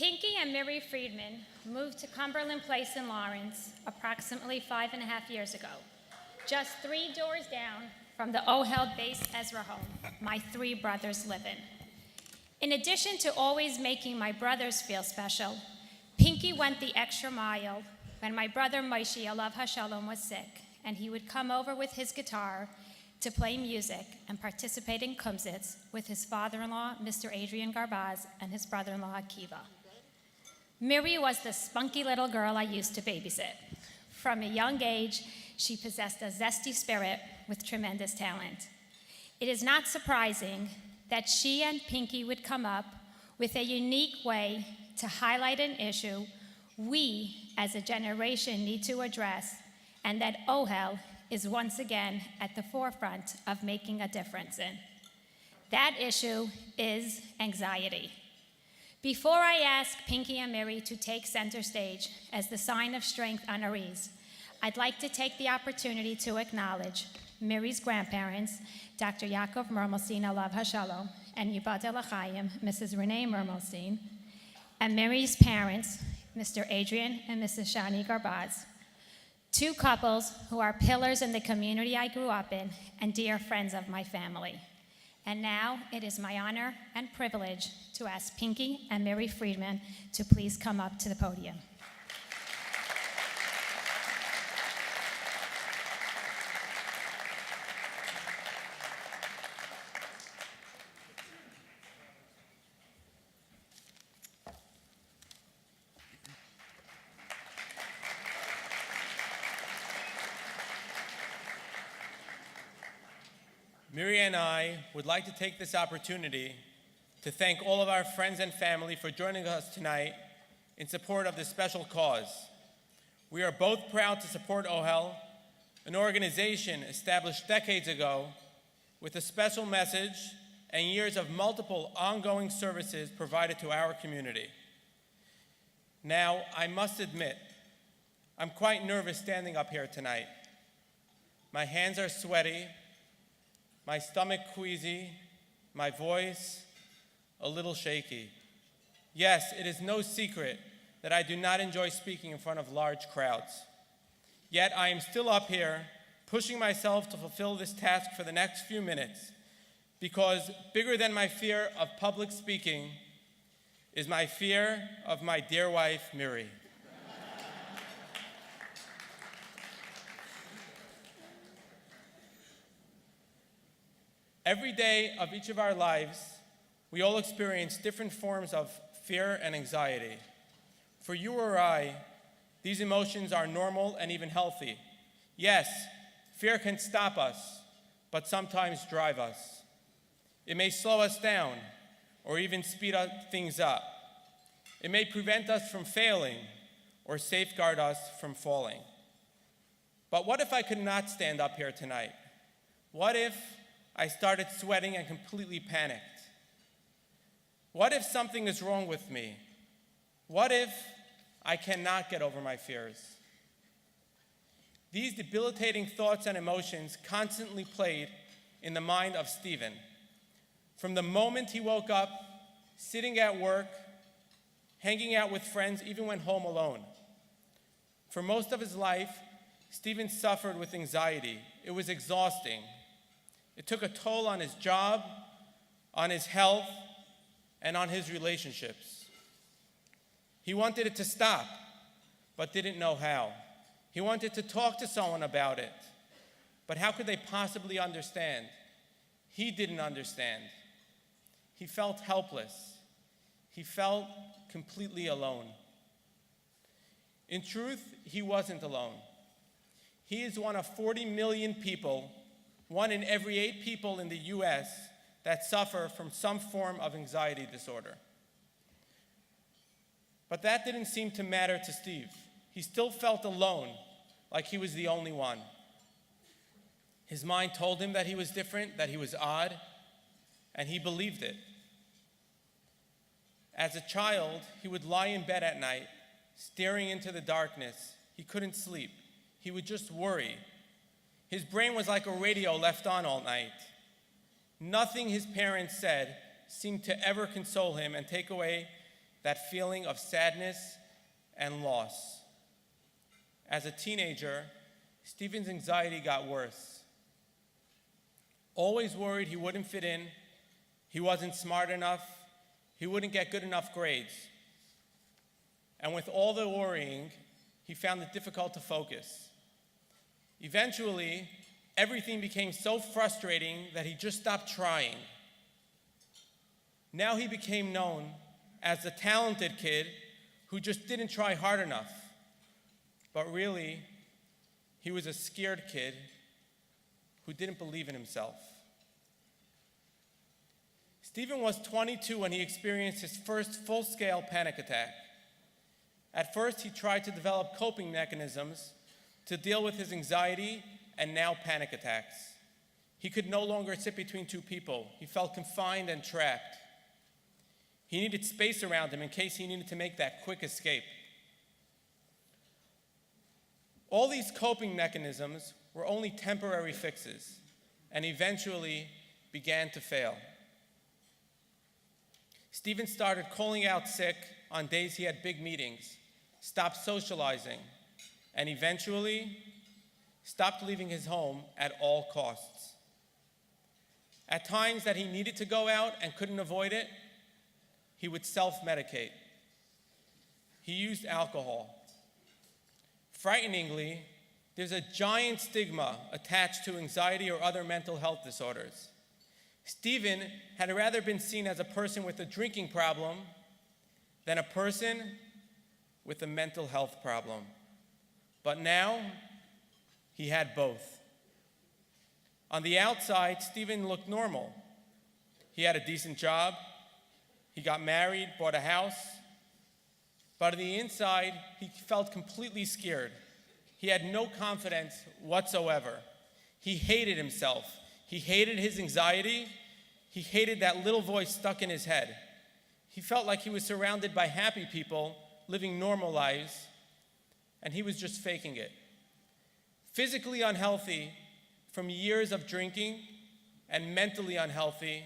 Pinky and Miri Friedman moved to Cumberland Place in Lawrence approximately 5.5 years ago, just 3 doors down from the Ohel base Ezra home my 3 brothers live in. In addition to always making my brothers feel special, Pinky went the extra mile when my brother Moshe, Alav Hashalom, was sick, and he would come over with his guitar to play music and participate in kumsitz with his father-in-law, Mr. Adrian Garbaz, and his brother-in-law, Akiva. Miri was the spunky little girl I used to babysit. From a young age, she possessed a zesty spirit with tremendous talent. It is not surprising that she and Pinky would come up with a unique way to highlight an issue we as a generation need to address, and that Ohel is once again at the forefront of making a difference in. That issue is anxiety. Before I ask Pinky and Miri to take center stage as the sign of strength honorees, I'd like to take the opportunity to acknowledge Miri's grandparents, Dr. Yaakov Mermelstein, Alav Hashalom, and Yibadel L'chaim, Mrs. Renee Mermelstein, and Miri's parents, Mr. Adrian and Mrs. Shani Garbaz, 2 couples who are pillars in the community I grew up in and dear friends of my family. And now it is my honor and privilege to ask Pinky and Miri Friedman to please come up to the podium. Miri and I would like to take this opportunity to thank all of our friends and family for joining us tonight in support of this special cause. We are both proud to support Ohel, an organization established decades ago with a special message and years of multiple ongoing services provided to our community. Now, I must admit, I'm quite nervous standing up here tonight. My hands are sweaty, my stomach queasy, my voice a little shaky. Yes, it is no secret that I do not enjoy speaking in front of large crowds. Yet I am still up here pushing myself to fulfill this task for the next few minutes, because bigger than my fear of public speaking is my fear of my dear wife, Miri. Every day of each of our lives, we all experience different forms of fear and anxiety. For you or I, these emotions are normal and even healthy. Yes, fear can stop us, but sometimes drive us. It may slow us down or even speed things up. It may prevent us from failing or safeguard us from falling. But what if I could not stand up here tonight? What if I started sweating and completely panicked? What if something is wrong with me? What if I cannot get over my fears? These debilitating thoughts and emotions constantly played in the mind of Stephen. From the moment he woke up, sitting at work, hanging out with friends, even when home alone. For most of his life, Stephen suffered with anxiety. It was exhausting. It took a toll on his job, on his health, and on his relationships. He wanted it to stop, but didn't know how. He wanted to talk to someone about it, but how could they possibly understand? He didn't understand. He felt helpless. He felt completely alone. In truth, he wasn't alone. He is one of 40 million people, 1 in every 8 people in the US, that suffer from some form of anxiety disorder. But that didn't seem to matter to Steve. He still felt alone, like he was the only one. His mind told him that he was different, that he was odd, and he believed it. As a child, he would lie in bed at night, staring into the darkness. He couldn't sleep. He would just worry. His brain was like a radio left on all night. Nothing his parents said seemed to ever console him and take away that feeling of sadness and loss. As a teenager, Stephen's anxiety got worse. Always worried he wouldn't fit in, he wasn't smart enough, he wouldn't get good enough grades. And with all the worrying, he found it difficult to focus. Eventually, everything became so frustrating that he just stopped trying. Now he became known as the talented kid who just didn't try hard enough. But really, he was a scared kid who didn't believe in himself. Stephen was 22 when he experienced his first full-scale panic attack. At first, he tried to develop coping mechanisms to deal with his anxiety and now panic attacks. He could no longer sit between two people. He felt confined and trapped. He needed space around him in case he needed to make that quick escape. All these coping mechanisms were only temporary fixes and eventually began to fail. Stephen started calling out sick on days he had big meetings, stopped socializing, and eventually stopped leaving his home at all costs. At times that he needed to go out and couldn't avoid it, he would self-medicate. He used alcohol. Frighteningly, there's a giant stigma attached to anxiety or other mental health disorders. Stephen had rather been seen as a person with a drinking problem than a person with a mental health problem. But now, he had both. On the outside, Stephen looked normal. He had a decent job, he got married, bought a house, but on the inside, he felt completely scared. He had no confidence whatsoever. He hated himself. He hated his anxiety. He hated that little voice stuck in his head. He felt like he was surrounded by happy people living normal lives, and he was just faking it. Physically unhealthy from years of drinking, and mentally unhealthy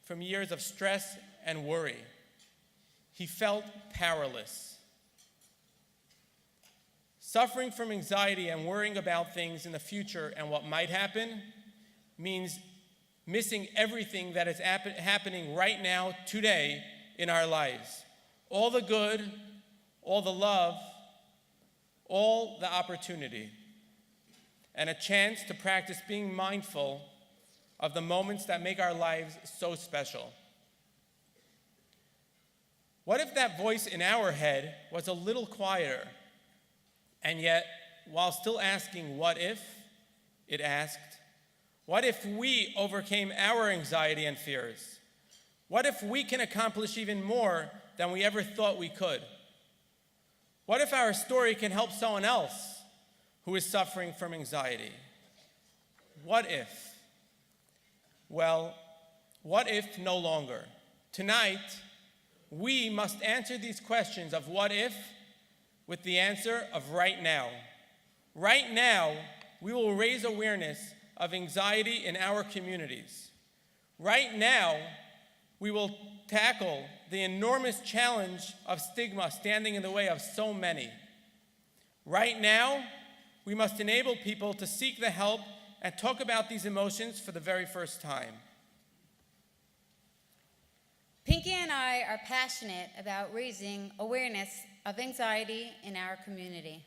from years of stress and worry. He felt powerless. Suffering from anxiety and worrying about things in the future and what might happen means missing everything that is happening right now, today, in our lives. All the good, all the love, all the opportunity, and a chance to practice being mindful of the moments that make our lives so special. What if that voice in our head was a little quieter, and yet, while still asking what if, it asked, what if we overcame our anxiety and fears? What if we can accomplish even more than we ever thought we could? What if our story can help someone else who is suffering from anxiety? What if? Well, what if no longer? Tonight, we must answer these questions of what if with the answer of right now. Right now, we will raise awareness of anxiety in our communities. Right now, we will tackle the enormous challenge of stigma standing in the way of so many. Right now, we must enable people to seek the help and talk about these emotions for the very first time. Pinky and I are passionate about raising awareness of anxiety in our community,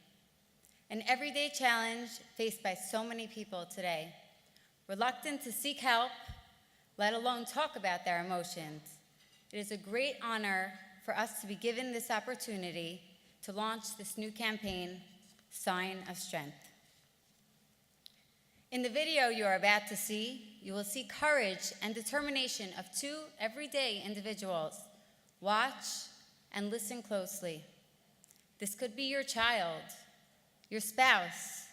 an everyday challenge faced by so many people today, reluctant to seek help, let alone talk about their emotions. It is a great honor for us to be given this opportunity to launch this new campaign, Sign of Strength. In the video you are about to see, you will see courage and determination of two everyday individuals. Watch and listen closely. This could be your child, your spouse,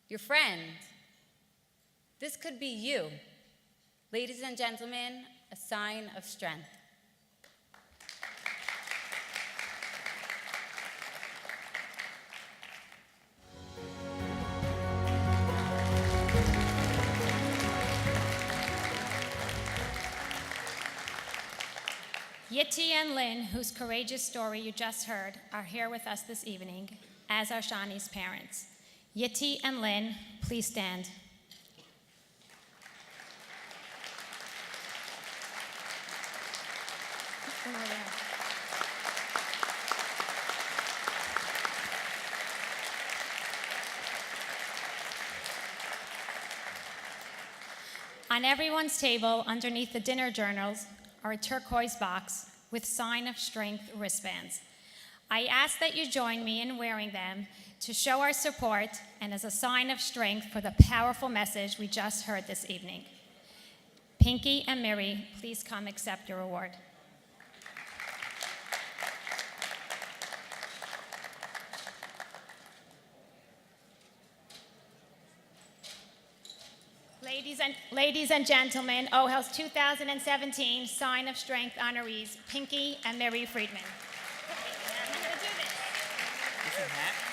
your friend. This could be you. Ladies and gentlemen, a sign of strength. Yitti and Lynn, whose courageous story you just heard, are here with us this evening, as are Shani's parents. Yitti and Lynn, please stand. On everyone's table, underneath the dinner journals, are a turquoise box with sign of strength wristbands. I ask that you join me in wearing them to show our support and as a sign of strength for the powerful message we just heard this evening. Pinky and Miri, please come accept your award. Ladies and gentlemen, Ohel's 2017 Sign of Strength honorees, Pinky and Miri Friedman. I'm gonna do this.